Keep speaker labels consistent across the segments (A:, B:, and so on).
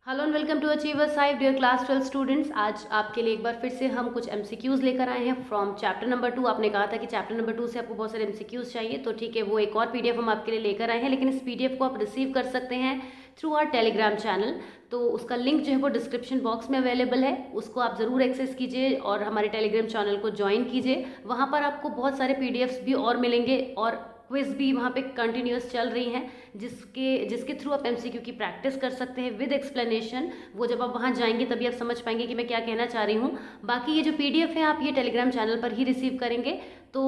A: Hello and welcome to Achievers Hive dear class 12 students. आज आपके लिए एक बार फिर से हम कुछ एमसीक्यूज़ लेकर आए हैं फ्रॉम चैप्टर नंबर 2। आपने कहा था कि चैप्टर नंबर 2 से आपको बहुत सारे एमसीक्यूज़ चाहिए, तो ठीक है, वो एक और पीडीएफ हम आपके लिए लेकर आए हैं। लेकिन इस पीडीएफ को आप रिसीव कर सकते हैं थ्रू आवर टेलीग्राम चैनल। तो उसका लिंक जो है वो डिस्क्रिप्शन बॉक्स में अवेलेबल है, उसको आप ज़रूर एक्सेस कीजिए और हमारे टेलीग्राम चैनल को ज्वाइन कीजिए। वहाँ पर आपको बहुत सारे पीडीएफ्स भी और मिलेंगे और क्विज भी वहाँ पे कंटिन्यूस चल रही हैं, जिसके थ्रू आप एमसीक्यू की प्रैक्टिस कर सकते हैं विद एक्सप्लेनेशन। वो जब आप वहाँ जाएंगे तभी आप समझ पाएंगे कि मैं क्या कहना चाह रही हूँ। बाकी ये जो पीडीएफ है आप ये टेलीग्राम चैनल पर ही रिसीव करेंगे। तो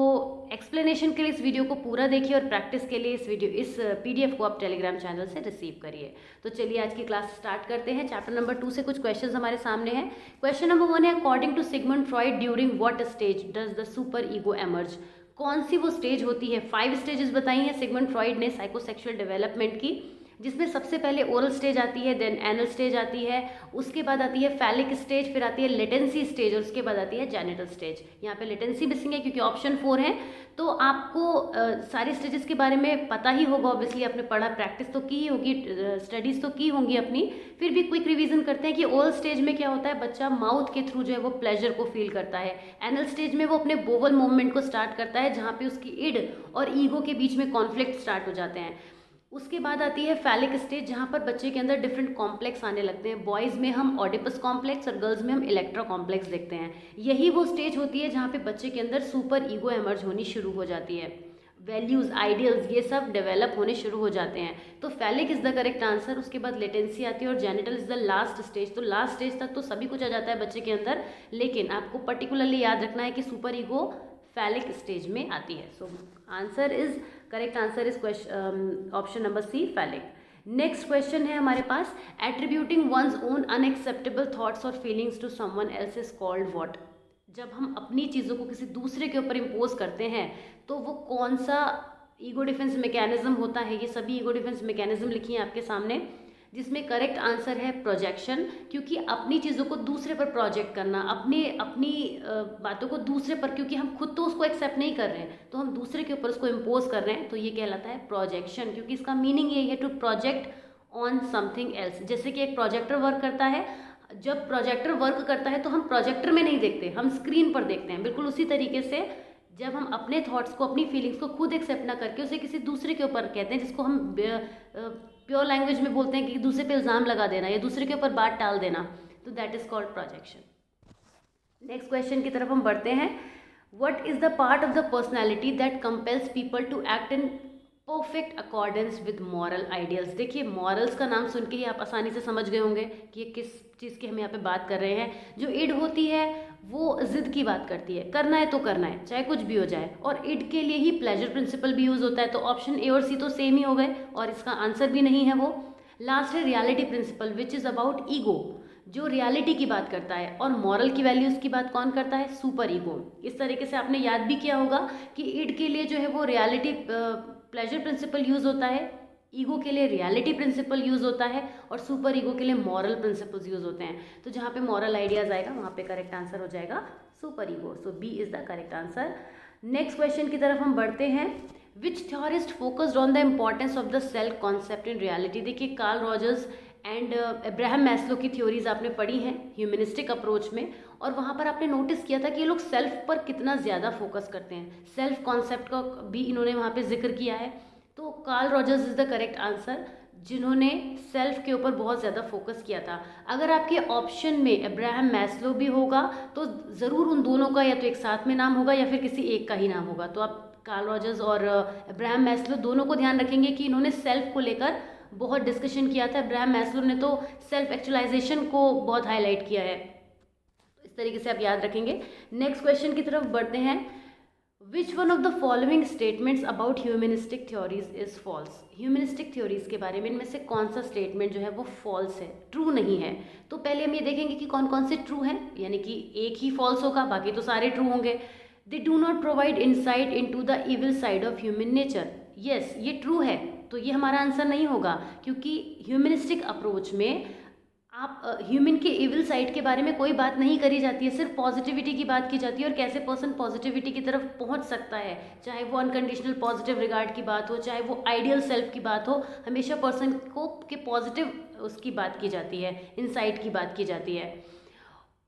A: एक्सप्लेनेशन के लिए इस वीडियो को पूरा देखिए और प्रैक्टिस के लिए इस पीडीएफ को आप टेलीग्राम चैनल से रिसीव करिए। तो चलिए आज की क्लास स्टार्ट करते हैं। चैप्टर नंबर 2 से कुछ क्वेश्चंस हमारे सामने हैं। क्वेश्चन नंबर 1 है, according to Sigmund Freud during what stage does the superego emerge. कौन सी वो स्टेज होती है? 5 स्टेजेस बताई हैं सिगमंड फ्रॉइड ने साइकोसेक्सुअल डेवलपमेंट की, जिसमें सबसे पहले ओरल स्टेज आती है, देन एनल स्टेज आती है, उसके बाद आती है फैलिक स्टेज, फिर आती है लेटेंसी स्टेज और उसके बाद आती है जेनिटल स्टेज। यहाँ पे लेटेंसी मिसिंग है क्योंकि ऑप्शन 4 है। तो आपको सारी स्टेजेस के बारे में पता ही होगा, ऑब्वियसली आपने पढ़ा, प्रैक्टिस तो की ही होगी, स्टडीज़ तो की होंगी अपनी। फिर भी क्विक रिवीजन करते हैं कि ओरल स्टेज में क्या होता है, बच्चा माउथ के थ्रू जो है वो प्लेजर को फील करता है। एनल स्टेज में वो अपने बोवल मूवमेंट को स्टार्ट करता है, जहाँ पे उसकी इड और ईगो के बीच में कॉन्फ्लिक्ट स्टार्ट हो जाते हैं। उसके बाद आती है फैलिक स्टेज, जहाँ पर बच्चे के अंदर डिफरेंट कॉम्प्लेक्स आने लगते हैं। बॉयज़ में हम ऑडिपस कॉम्प्लेक्स और गर्ल्स में हम इलेक्ट्रा कॉम्प्लेक्स देखते हैं। यही वो स्टेज होती है जहाँ पे बच्चे के अंदर सुपर ईगो एमर्ज होनी शुरू हो जाती है। वैल्यूज़, आइडियल्स, ये सब डेवलप होने शुरू हो जाते हैं। तो phallic is the correct answer. उसके बाद लेटेंसी आती है और genital is the last stage. तो लास्ट स्टेज तक तो सभी कुछ आ जाता है बच्चे के अंदर, लेकिन आपको पर्टिकुलरली याद रखना है कि सुपर ईगो फैलिक स्टेज में आती है। So answer is correct answer is option number C, phallic. Next question है हमारे पास, attributing one's own unacceptable thoughts और feelings to someone else is called what. जब हम अपनी चीज़ों को किसी दूसरे के ऊपर इम्पोज करते हैं तो वो कौन सा ईगो डिफेंस मैकेनिज्म होता है? ये सभी ईगो डिफेंस मैकेनिज्म लिखी हैं आपके सामने, जिसमें करेक्ट आंसर है प्रोजेक्शन। क्योंकि अपनी चीज़ों को दूसरे पर प्रोजेक्ट करना, अपनी बातों को दूसरे पर, क्योंकि हम खुद तो उसको एक्सेप्ट नहीं कर रहे हैं तो हम दूसरे के ऊपर उसको इम्पोज कर रहे हैं, तो ये कहलाता है प्रोजेक्शन। क्योंकि इसका मीनिंग यही है, to project on something else. जैसे कि एक प्रोजेक्टर वर्क करता है, जब प्रोजेक्टर वर्क करता है तो हम प्रोजेक्टर में नहीं देखते, हम स्क्रीन पर देखते हैं। बिल्कुल उसी तरीके से जब हम अपने थॉट्स को, अपनी फीलिंग्स को खुद एक्सेप्ट ना करके उसे किसी दूसरे के ऊपर कहते हैं, जिसको हम प्योर लैंग्वेज में बोलते हैं कि दूसरे पे इल्ज़ाम लगा देना या दूसरे के ऊपर बात टाल देना, तो that is called projection. Next question की तरफ हम बढ़ते हैं। What is the part of the personality that compels people to act in perfect accordance with moral ideals. देखिए, मॉरल्स का नाम सुन के ही आप आसानी से समझ गए होंगे कि ये किस चीज़ की हम यहाँ पे बात कर रहे हैं। जो इड होती है वो जिद की बात करती है, करना है तो करना है, चाहे कुछ भी हो जाए, और इड के लिए ही प्लेजर प्रिंसिपल भी यूज़ होता है। तो ऑप्शन ए और सी तो सेम ही हो गए और इसका आंसर भी नहीं है वो। लास्ट है reality principal which is about ego, जो रियलिटी की बात करता है, और मॉरल की वैल्यूज़ की बात कौन करता है? Super ego. इस तरीके से आपने याद भी किया होगा कि इड के लिए जो है वो रियलिटी प्लेजर प्रिंसिपल यूज़ होता है, ईगो के लिए रियलिटी प्रिंसिपल यूज़ होता है, और सुपर ईगो के लिए मॉरल प्रिंसिपल्स यूज़ होते हैं। तो जहाँ पे मॉरल आइडियाज़ आएगा वहाँ पे करेक्ट आंसर हो जाएगा super ego. So B is the correct answer. Next question की तरफ हम बढ़ते हैं। Which theorist focused on the importance of the self concept in reality. देखिए, Carl Rogers and Abraham Maslow की थ्योरीज आपने पढ़ी हैं ह्यूमनिस्टिक अप्रोच में, और वहाँ पर आपने नोटिस किया था कि ये लोग सेल्फ पर कितना ज़्यादा फोकस करते हैं। सेल्फ कॉन्सेप्ट का भी इन्होंने वहाँ पे जिक्र किया है। तो Karl Rogers is the correct answer, जिन्होंने सेल्फ के ऊपर बहुत ज़्यादा फोकस किया था। अगर आपके ऑप्शन में अब्राहम मैस्लो भी होगा तो ज़रूर उन दोनों का या तो एक साथ में नाम होगा या फिर किसी एक का ही नाम होगा। तो आप कार्ल रॉजर्स और अब्राहम मैस्लो दोनों को ध्यान रखेंगे कि इन्होंने सेल्फ को लेकर बहुत डिस्कशन किया था। अब्राहम मैस्लो ने तो सेल्फ एक्चुअलाइजेशन को बहुत हाईलाइट किया है। इस तरीके से आप याद रखेंगे। नेक्स्ट क्वेश्चन की तरफ बढ़ते हैं। Which one of the following statements about humanistic theories is false. Humanistic theories के बारे में इनमें से कौन सा स्टेटमेंट जो है वो फॉल्स है, ट्रू नहीं है? तो पहले हम ये देखेंगे कि कौन कौन से ट्रू हैं, यानी कि एक ही फॉल्स होगा, बाकी तो सारे ट्रू होंगे। They do not provide insight into the evil side of human nature. Yes, ये ट्रू है, तो ये हमारा आंसर नहीं होगा, क्योंकि ह्यूमनिस्टिक अप्रोच में आप ह्यूमन के इविल साइड के बारे में कोई बात नहीं करी जाती है, सिर्फ पॉजिटिविटी की बात की जाती है और कैसे पर्सन पॉजिटिविटी की तरफ पहुंच सकता है, चाहे वो अनकंडीशनल पॉजिटिव रिगार्ड की बात हो, चाहे वो आइडियल सेल्फ की बात हो, हमेशा पर्सन को के पॉजिटिव उसकी बात की जाती है, इनसाइट की बात की जाती है।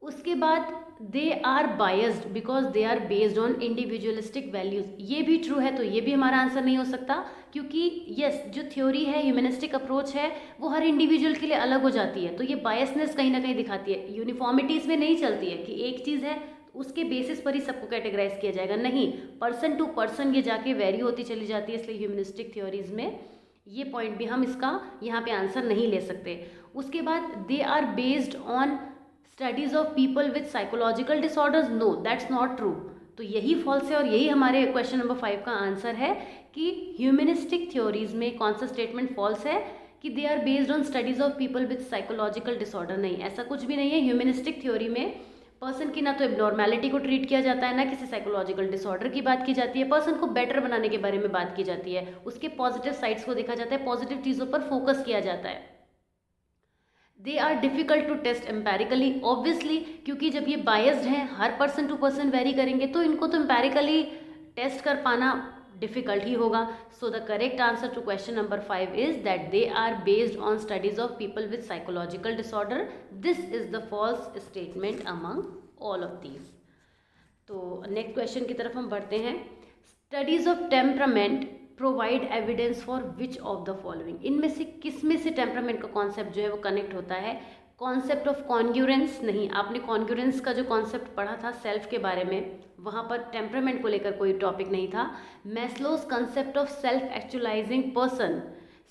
A: उसके बाद they are biased because they are based on individualistic values, ये भी ट्रू है, तो ये भी हमारा आंसर नहीं हो सकता, क्योंकि यस जो थ्योरी है, ह्यूमनिस्टिक अप्रोच है, वो हर इंडिविजुअल के लिए अलग हो जाती है, तो ये बायसनेस कहीं ना कहीं दिखाती है, यूनिफॉर्मिटी इसमें नहीं चलती है कि एक चीज़ है उसके बेसिस पर ही सबको कैटेगराइज किया जाएगा, नहीं, पर्सन टू पर्सन ये जाके वेरी होती चली जाती है, इसलिए ह्यूमनिस्टिक थ्योरीज में ये पॉइंट भी हम इसका यहाँ पे आंसर नहीं ले सकते। उसके बाद they are based on studies of people with psychological disorders, no that's not true, तो यही फॉल्स है और यही हमारे क्वेश्चन नंबर 5 का आंसर है कि ह्यूमनिस्टिक थ्योरीज में कौन सा स्टेटमेंट फॉल्स है कि they are based on studies of people with psychological disorder, नहीं, ऐसा कुछ भी नहीं है। ह्यूमनिस्टिक थ्योरी में पर्सन की ना तो एबनॉर्मेलिटी को ट्रीट किया जाता है, ना किसी साइकोलॉजिकल डिसऑर्डर की बात की जाती है, पर्सन को बेटर बनाने के बारे में बात की जाती है, उसके पॉजिटिव साइड्स को देखा जाता है, पॉजिटिव चीज़ों पर फोकस किया जाता है। They are difficult to test empirically, obviously, क्योंकि जब ये बायस्ड हैं, हर पर्सन टू पर्सन वेरी करेंगे, तो इनको तो एम्पेरिकली टेस्ट कर पाना डिफ़िकल्ट ही होगा। So the correct answer to question number 5 is that they are based on studies of people with psychological disorder, this is the false statement among all of these. तो next question की तरफ हम बढ़ते हैं। Studies of temperament provide evidence for which of the following, इनमें से किस में से टेम्परामेंट का कॉन्सेप्ट जो है वो कनेक्ट होता है? कॉन्सेप्ट ऑफ कॉन्ग्यूरेंस, नहीं, आपने कॉन्ग्यूरेंस का जो कॉन्सेप्ट पढ़ा था सेल्फ के बारे में, वहाँ पर टेम्परामेंट को लेकर कोई टॉपिक नहीं था। Maslow's concept of self actualizing person,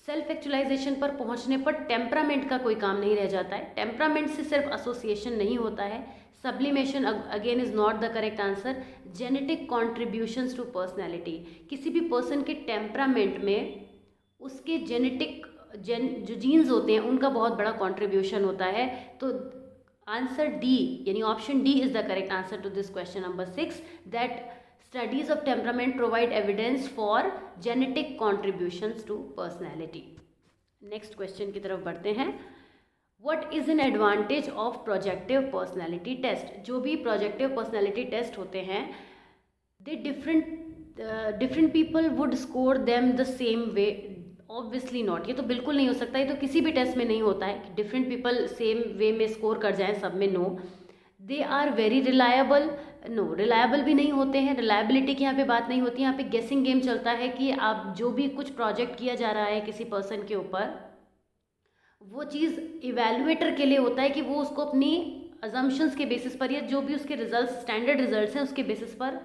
A: self actualization पर पहुँचने पर टेम्परामेंट का कोई काम नहीं रह जाता है, टेम्परामेंट से सिर्फ एसोसिएशन नहीं होता है। Sublimation again is not the correct answer. Genetic contributions to personality, किसी भी पर्सन के टेम्परामेंट में उसके जेनेटिक जो जीन्स होते हैं उनका बहुत बड़ा कॉन्ट्रीब्यूशन होता है, तो आंसर डी यानी option D is the correct answer to this question number 6, that studies of temperament provide evidence for genetic contributions to personality. Next question की तरफ बढ़ते हैं। What is an advantage of projective personality test, जो भी projective personality test होते हैं, they different people would score them the same way, obviously not, ये तो बिल्कुल नहीं हो सकता, ये तो किसी भी टेस्ट में नहीं होता है कि डिफरेंट पीपल सेम वे में स्कोर कर जाएं, सब में no. They are very reliable, no, reliable भी नहीं होते हैं, रिलायबिलिटी की यहाँ पे बात नहीं होती, यहाँ पे गेसिंग गेम चलता है कि आप जो भी कुछ प्रोजेक्ट किया जा रहा है किसी पर्सन के ऊपर, वो चीज़ इवेल्युएटर के लिए होता है कि वो उसको अपनी अजम्पशंस के बेसिस पर या जो भी उसके रिजल्ट्स स्टैंडर्ड रिजल्ट्स हैं उसके बेसिस पर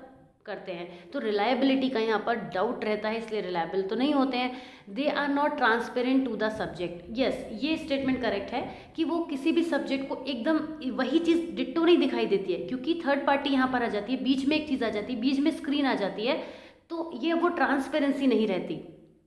A: करते हैं, तो रिलायबिलिटी का यहाँ पर डाउट रहता है, इसलिए रिलायबल तो नहीं होते हैं। They are not transparent to the subject, yes, ये स्टेटमेंट करेक्ट है कि वो किसी भी सब्जेक्ट को एकदम वही चीज़ डिट्टो नहीं दिखाई देती है, क्योंकि थर्ड पार्टी यहाँ पर आ जाती है, बीच में एक चीज़ आ जाती है, बीच में स्क्रीन आ जाती है, तो ये वो ट्रांसपेरेंसी नहीं रहती,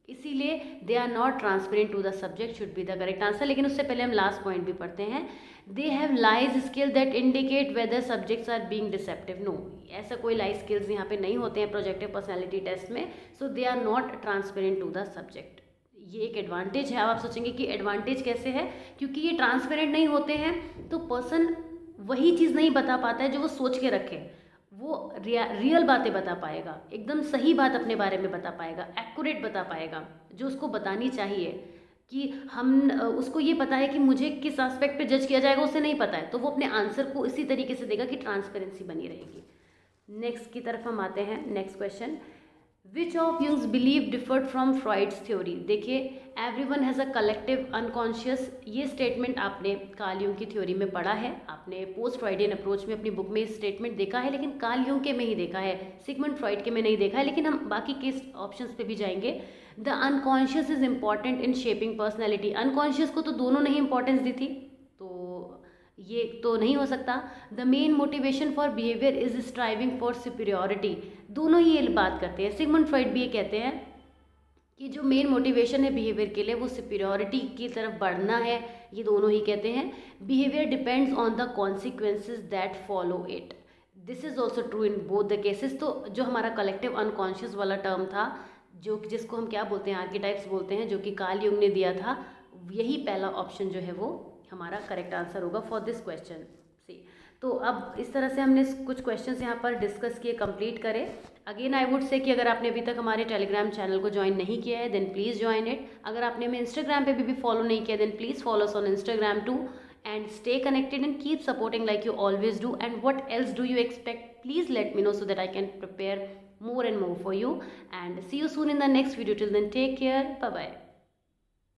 A: इसीलिए they are not transparent to the subject should be the correct answer. लेकिन उससे पहले हम लास्ट पॉइंट भी पढ़ते हैं। They have lies scale that indicate whether subjects are being deceptive, no, ऐसा कोई लाइज स्किल्स यहाँ पे नहीं होते हैं प्रोजेक्टिव पर्सनैलिटी टेस्ट में, so they are not transparent to the subject. ये एक एडवांटेज है। अब आप सोचेंगे कि एडवांटेज कैसे है, क्योंकि ये ट्रांसपेरेंट नहीं होते हैं तो पर्सन वही चीज़ नहीं बता पाता है जो वो सोच के रखे, वो रियल बातें बता पाएगा, एकदम सही बात अपने बारे में बता पाएगा, एक्यूरेट बता पाएगा जो उसको बतानी चाहिए, कि हम उसको ये पता है कि मुझे किस एस्पेक्ट पे जज किया जाएगा उसे नहीं पता है, तो वो अपने आंसर को इसी तरीके से देगा कि ट्रांसपेरेंसी बनी रहेगी। नेक्स्ट की तरफ हम आते हैं। नेक्स्ट क्वेश्चन, विच ऑफ यूज believe differed from Freud's theory. देखिए, everyone has a collective unconscious, ये स्टेटमेंट आपने कार्ल यूंग की थ्योरी में पढ़ा है, आपने पोस्ट फ्रॉइडियन अप्रोच में अपनी बुक में इस स्टेटमेंट देखा है, लेकिन कार्ल यूंग के में ही देखा है, सिगमंड फ्रॉइड के में नहीं देखा है, लेकिन हम बाकी के ऑप्शंस पे भी जाएंगे। The unconscious is important in shaping personality, unconscious को तो दोनों ने ही इंपॉर्टेंस दी थी, तो ये तो नहीं हो सकता। The main motivation for behaviour is striving for superiority, दोनों ही ये बात करते हैं। सिगमंड फ्रॉइड भी ये कहते हैं कि जो मेन मोटिवेशन है बिहेवियर के लिए वो सुपीरियोरिटी की तरफ बढ़ना है, ये दोनों ही कहते हैं। Behaviour depends on the consequences that follow it, this is also true in both the cases. तो जो हमारा कलेक्टिव अनकॉन्शियस वाला टर्म था, जो जिसको हम क्या बोलते हैं, आर्किटाइप्स बोलते हैं, जो कि कार्ल यूंग ने दिया था, यही पहला ऑप्शन जो है वो हमारा करेक्ट आंसर होगा फॉर दिस क्वेश्चन सी। तो अब इस तरह से हमने कुछ क्वेश्चंस यहाँ पर डिस्कस किए, कंप्लीट करें। अगेन आई वुड से कि अगर आपने अभी तक हमारे टेलीग्राम चैनल को ज्वाइन नहीं किया है देन प्लीज़ ज्वाइन इट। अगर आपने हमें इंस्टाग्राम पे भी फॉलो नहीं किया then please follow us on Instagram to and stay connected and keep supporting like you always do. And what else do you expect? Please let me know so that I can prepare more and more for you. And see you soon in the next video. Till then, take care. Bye bye.